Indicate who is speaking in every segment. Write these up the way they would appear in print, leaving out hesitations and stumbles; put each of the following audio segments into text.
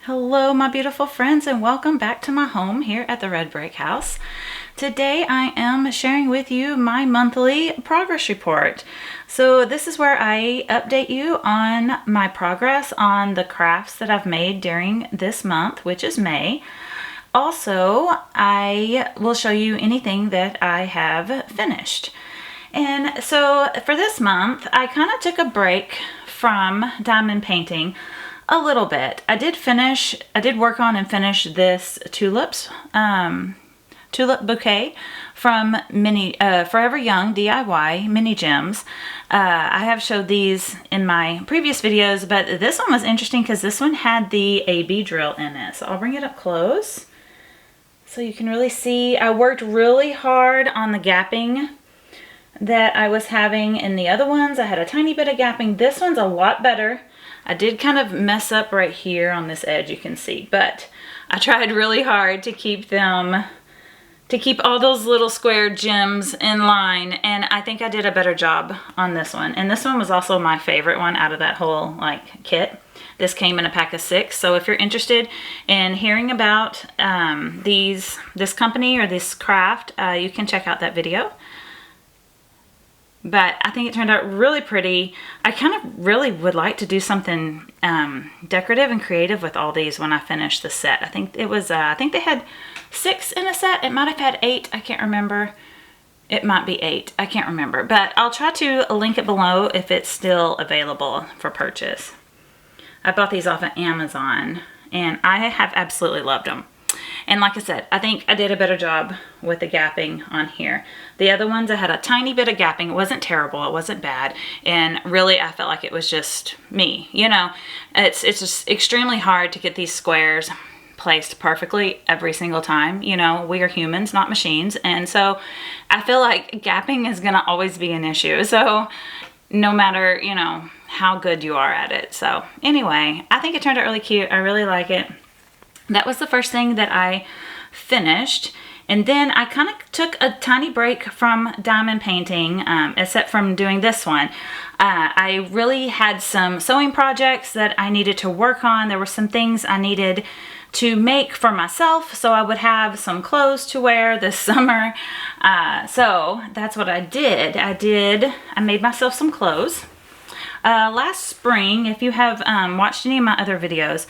Speaker 1: Hello my beautiful friends, and welcome back to my home here at the Red Brick House. Today I am sharing with you my monthly progress report. So this is where I update you on my progress on the crafts that I've made during this month, which is May. Also, I will show you anything that I have finished. And so for this month, I kind of took a break from diamond painting a little bit. I did work on and finish this tulip bouquet from Forever Young DIY Mini Gems. I have showed these in my previous videos, but this one was interesting because this one had the AB drill in it. So I'll bring it up close so you can really see. I worked really hard on the gapping that I was having in the other ones. I had a tiny bit of gapping. This one's a lot better. I did kind of mess up right here on this edge, you can see, but I tried really hard to keep all those little square gems in line, and I think I did a better job on this one. And this one was also my favorite one out of that whole kit. This came in a pack of 6, so if you're interested in hearing about this company or this craft, you can check out that video. But I think it turned out really pretty. I kind of really would like to do something decorative and creative with all these when I finish the set. I think it was, I think they had 6 in a set. It might have had 8. I can't remember. It might be 8. I can't remember. But I'll try to link it below if it's still available for purchase. I bought these off of Amazon, and I have absolutely loved them. And like I said, I think I did a better job with the gapping on here. The other ones, I had a tiny bit of gapping. It wasn't terrible. It wasn't bad. And really, I felt like it was just me. You know, it's just extremely hard to get these squares placed perfectly every single time. You know, we are humans, not machines. And so I feel like gapping is going to always be an issue. So no matter, you know, how good you are at it. So anyway, I think it turned out really cute. I really like it. That was the first thing that I finished. And then I kind of took a tiny break from diamond painting, except from doing this one. I really had some sewing projects that I needed to work on. There were some things I needed to make for myself so I would have some clothes to wear this summer. So that's what I did. I made myself some clothes. Last spring, if you have watched any of my other videos,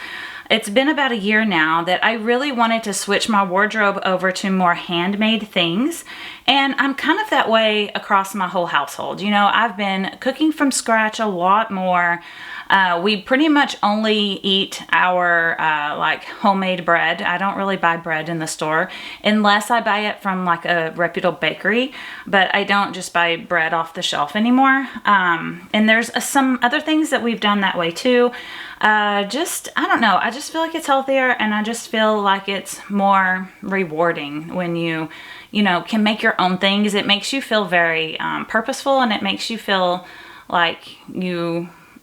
Speaker 1: it's been about a year now that I really wanted to switch my wardrobe over to more handmade things. And I'm kind of that way across my whole household. You know, I've been cooking from scratch a lot more. We pretty much only eat our homemade bread. I don't really buy bread in the store unless I buy it from like a reputable bakery, but I don't just buy bread off the shelf anymore. And there's some other things that we've done that way too. I don't know, I just feel like it's healthier, and I just feel like it's more rewarding when you know, can make your own things. It makes you feel very purposeful, and it makes you feel like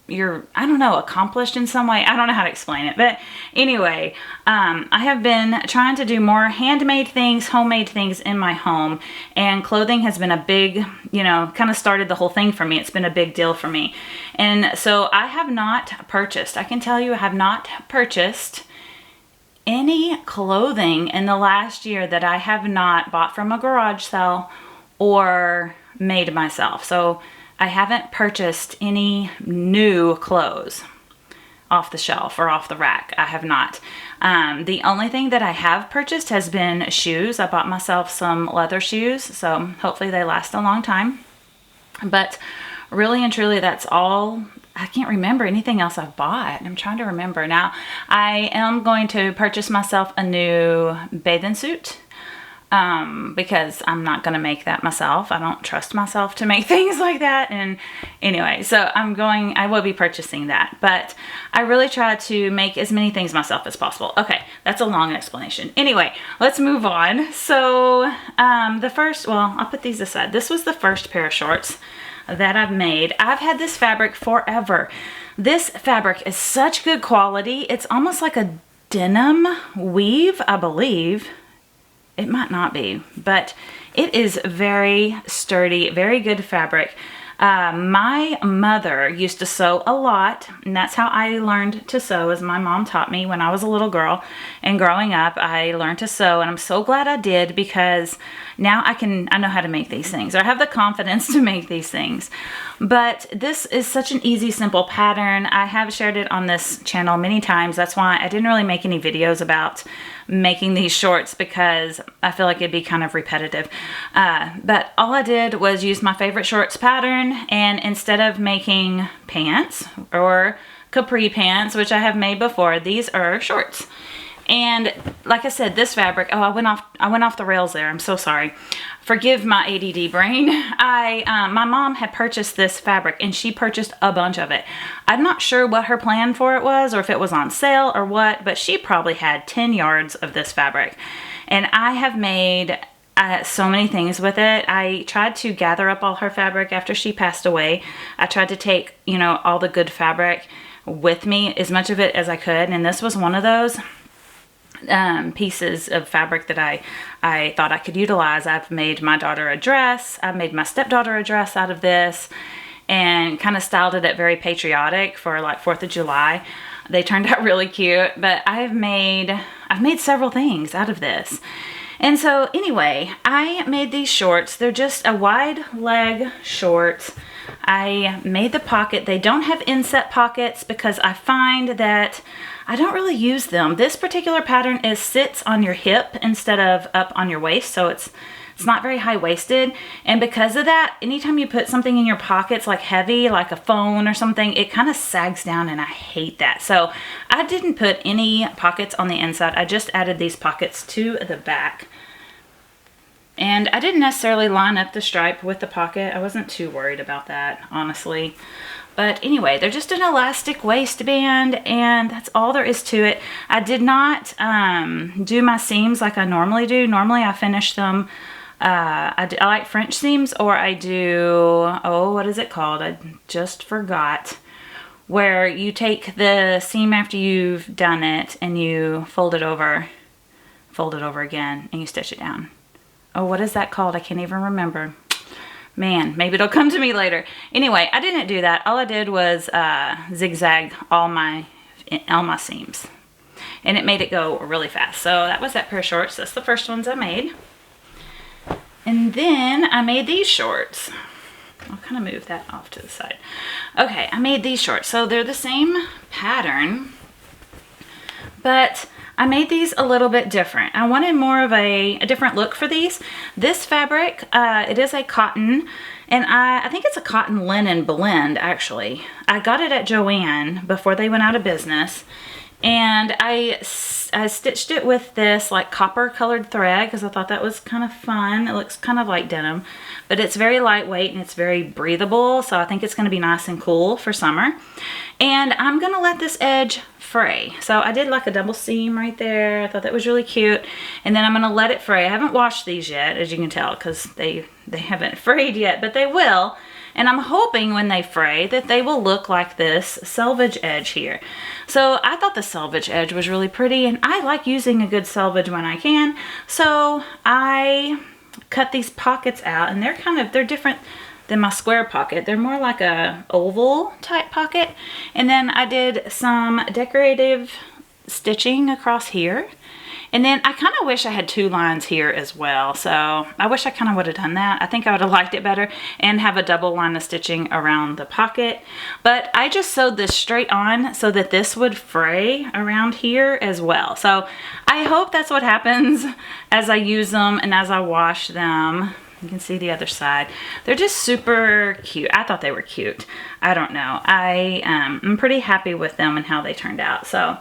Speaker 1: you're, I don't know, accomplished in some way. I don't know how to explain it. But anyway, I have been trying to do more handmade things, homemade things in my home. And clothing has been a big, you know, kind of started the whole thing for me. It's been a big deal for me. And so I have not purchased, I can tell you, I have not purchased any clothing in the last year that I have not bought from a garage sale or made myself. So I haven't purchased any new clothes off the shelf or off the rack. I have not. The only thing that I have purchased has been shoes. I bought myself some leather shoes, so hopefully they last a long time. But really and truly, that's all. I can't remember anything else I've bought. I'm trying to remember. Now, I am going to purchase myself a new bathing suit. Because I'm not going to make that myself. I don't trust myself to make things like that. And anyway, so I will be purchasing that. But I really try to make as many things myself as possible. Okay, that's a long explanation. Anyway, let's move on. So I'll put these aside. This was the first pair of shorts that I've made. I've had this fabric forever. This fabric is such good quality. It's almost like a denim weave, I believe. It might not be, but it is very sturdy, very good fabric. My mother used to sew a lot, and that's how I learned to sew, as my mom taught me when I was a little girl. And growing up, I learned to sew, and I'm so glad I did, because now I know how to make these things, or I have the confidence to make these things. But this is such an easy, simple pattern. I have shared it on this channel many times. That's why I didn't really make any videos about making these shorts, because I feel like it'd be kind of repetitive. But all I did was use my favorite shorts pattern, and instead of making pants or capri pants, which I have made before, these are shorts. And like I said, this fabric, oh, I went off the rails there. I'm so sorry. Forgive my ADD brain. My mom had purchased this fabric, and she purchased a bunch of it. I'm not sure what her plan for it was, or if it was on sale or what, but she probably had 10 yards of this fabric. And I have made so many things with it. I tried to gather up all her fabric after she passed away. I tried to take, all the good fabric with me, as much of it as I could. And this was one of those pieces of fabric that I thought I could utilize. I've made my daughter a dress. I made my stepdaughter a dress out of this, and kind of styled it very patriotic for like 4th of July. They turned out really cute, but I've made several things out of this. And so anyway, I made these shorts. They're just a wide leg shorts. I made the pocket. They don't have inset pockets, because I find that I don't really use them. This particular pattern sits on your hip instead of up on your waist, so it's not very high-waisted. And because of that, anytime you put something in your pockets, like heavy, like a phone or something, it kind of sags down, and I hate that. So I didn't put any pockets on the inside. I just added these pockets to the back. And I didn't necessarily line up the stripe with the pocket. I wasn't too worried about that, honestly. But anyway, they're just an elastic waistband, and that's all there is to it. I did not do my seams like I normally do. Normally I finish them. I like French seams, or I do, what is it called? I just forgot. Where you take the seam after you've done it, and you fold it over again, and you stitch it down. Oh, what is that called? I can't even remember. Man, maybe it'll come to me later. Anyway, I didn't do that. All I did was zigzag all my seams. And it made it go really fast. So that was that pair of shorts. That's the first ones I made. And then I made these shorts. I'll kind of move that off to the side. Okay, I made these shorts. So they're the same pattern, but I made these a little bit different. I wanted more of a different look for these. This fabric, it is a cotton, and I think it's a cotton linen blend, actually. I got it at Joann before they went out of business, and I stitched it with this like copper colored thread, because I thought that was kind of fun. It looks kind of like denim, but it's very lightweight and it's very breathable, so I think it's going to be nice and cool for summer. And I'm going to let this edge fray. So I did like a double seam right there. I thought that was really cute. And then I'm going to let it fray. I haven't washed these yet, as you can tell, because they haven't frayed yet, but they will. And I'm hoping when they fray that they will look like this selvage edge here. So I thought the selvage edge was really pretty, and I like using a good selvage when I can. So I cut these pockets out, and they're different than my square pocket. They're more like a oval type pocket. And then I did some decorative stitching across here. And then I kind of wish I had 2 lines here as well. So I wish I kind of would have done that. I think I would have liked it better, and have a double line of stitching around the pocket. But I just sewed this straight on so that this would fray around here as well. So I hope that's what happens as I use them and as I wash them. You can see the other side. They're just super cute. I thought they were cute. I don't know. I'm pretty happy with them and how they turned out. So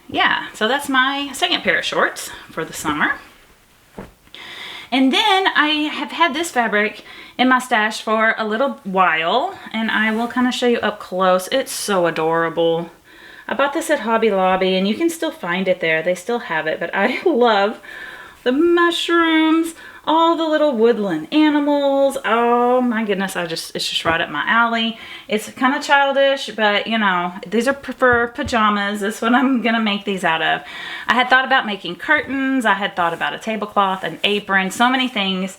Speaker 1: yeah, so that's my second pair of shorts for the summer. And then I have had this fabric in my stash for a little while, and I will kind of show you up close. It's so adorable. I bought this at Hobby Lobby, and you can still find it there. They still have it, but I love the mushrooms, all the little woodland animals. Oh my goodness, it's just right up my alley. It's kind of childish, but you know, these are for pajamas. That's what I'm gonna make these out of. I had thought about making curtains. I had thought about a tablecloth, an apron, so many things.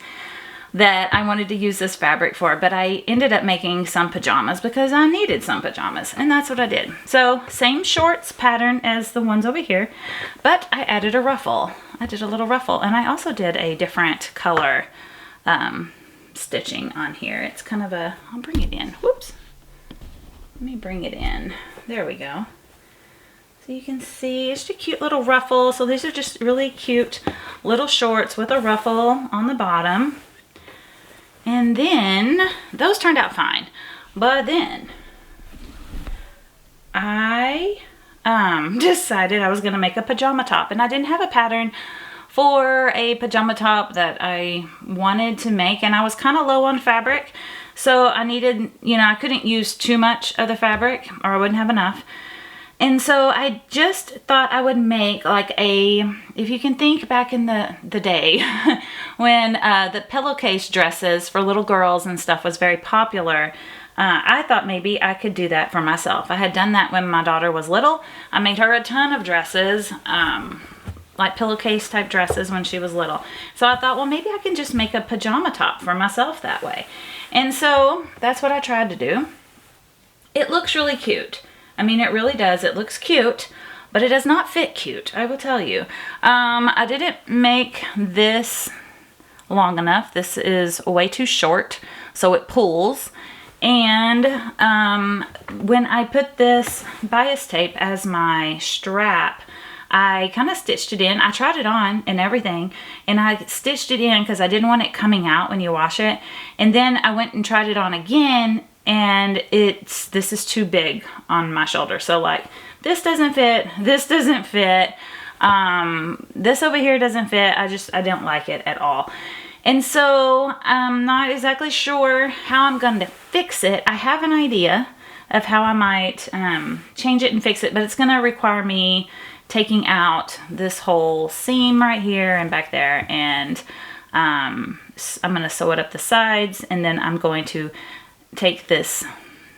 Speaker 1: that I wanted to use this fabric for, but I ended up making some pajamas because I needed some pajamas, and that's what I did. So same shorts pattern as the ones over here, but I added a ruffle. I did a little ruffle, and I also did a different color stitching on here. It's kind of a, I'll bring it in. Whoops. Let me bring it in. There we go. So you can see it's just a cute little ruffle. So these are just really cute little shorts with a ruffle on the bottom. And then those turned out fine. But then I decided I was going to make a pajama top, and I didn't have a pattern for a pajama top that I wanted to make, and I was kind of low on fabric. So I needed, you know, I couldn't use too much of the fabric or I wouldn't have enough. And so I just thought I would make like a, if you can think back in the day when the pillowcase dresses for little girls and stuff was very popular, I thought maybe I could do that for myself. I had done that when my daughter was little. I made her a ton of dresses, like pillowcase type dresses when she was little. So I thought, well, maybe I can just make a pajama top for myself that way. And so that's what I tried to do. It looks really cute. I mean, it really does. It looks cute, but it does not fit cute, I will tell you. I didn't make this long enough. This is way too short, so it pulls. And when I put this bias tape as my strap, I kind of stitched it in. I tried it on and everything, and I stitched it in because I didn't want it coming out when you wash it. And then I went and tried it on again, and this is too big on my shoulder. So like, this doesn't fit, this doesn't fit, this over here doesn't fit. I don't like it at all. And so I'm not exactly sure how I'm going to fix it. I have an idea of how I might change it and fix it, but it's going to require me taking out this whole seam right here and back there, and I'm going to sew it up the sides, and then I'm going to take this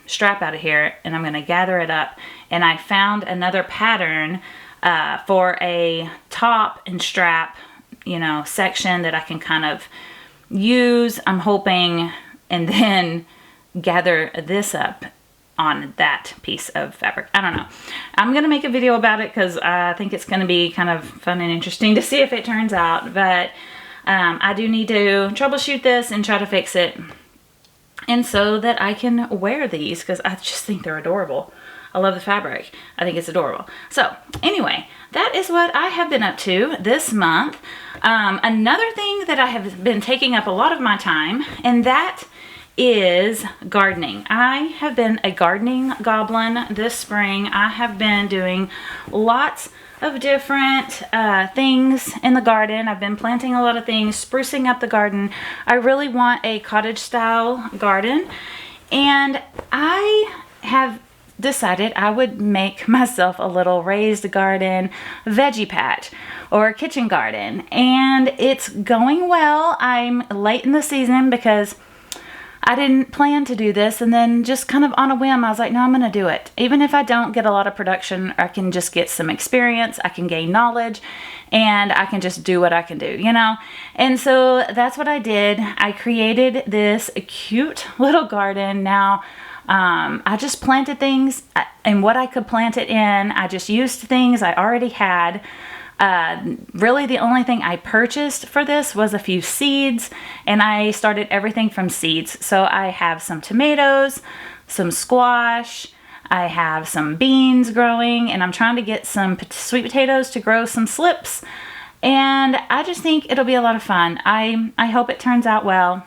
Speaker 1: strap out of here and I'm going to gather it up. And I found another pattern for a top and strap, you know, section that I can kind of use, I'm hoping, and then gather this up on that piece of fabric. I don't know. I'm going to make a video about it because I think it's going to be kind of fun and interesting to see if it turns out. But I do need to troubleshoot this and try to fix it, and so that I can wear these, because I just think they're adorable. I love the fabric. I think it's adorable. So anyway, that is what I have been up to this month. Another thing that I have been taking up a lot of my time, and that is gardening. I have been a gardening goblin this spring. I have been doing lots of different things in the garden. I've been planting a lot of things, sprucing up the garden. I really want a cottage style garden, and I have decided I would make myself a little raised garden veggie patch or kitchen garden, and it's going well. I'm late in the season because I didn't plan to do this, and then just kind of on a whim, I was like, no, I'm going to do it. Even if I don't get a lot of production, I can just get some experience, I can gain knowledge, and I can just do what I can do, you know? And so that's what I did. I created this cute little garden. Now, I just planted things, and what I could plant it in, I just used things I already had. Really the only thing I purchased for this was a few seeds, and I started everything from seeds. So I have some tomatoes, some squash, I have some beans growing, and I'm trying to get some sweet potatoes to grow some slips, and I just think it'll be a lot of fun. I hope it turns out well,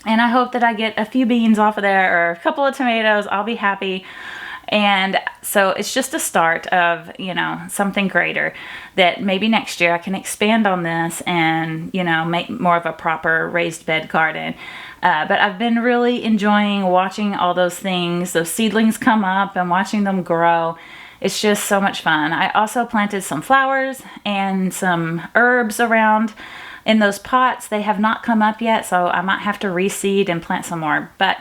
Speaker 1: and I hope that I get a few beans off of there or a couple of tomatoes. I'll be happy. And so it's just a start of, you know, something greater, that maybe next year I can expand on this and, you know, make more of a proper raised bed garden. But I've been really enjoying watching all those things, those seedlings come up and watching them grow. It's just so much fun. I also planted some flowers and some herbs around in those pots. They have not come up yet, so I might have to reseed and plant some more. But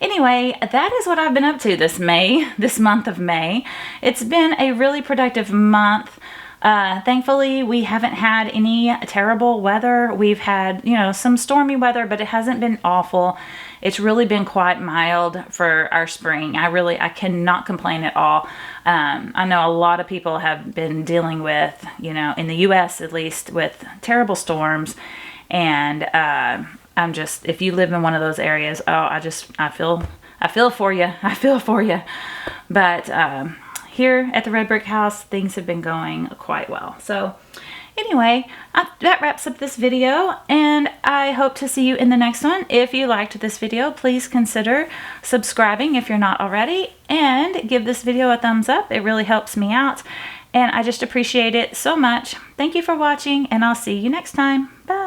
Speaker 1: anyway, that is what I've been up to this month of May. It's been a really productive month. Thankfully, we haven't had any terrible weather. We've had, you know, some stormy weather, but it hasn't been awful. It's really been quite mild for our spring. I cannot complain at all. I know a lot of people have been dealing with, you know, in the U.S. at least, with terrible storms. And I'm just, if you live in one of those areas, I feel for you. I feel for you. But here at the Red Brick House, things have been going quite well. So anyway, that wraps up this video, and I hope to see you in the next one. If you liked this video, please consider subscribing if you're not already, and give this video a thumbs up. It really helps me out, and I just appreciate it so much. Thank you for watching, and I'll see you next time. Bye.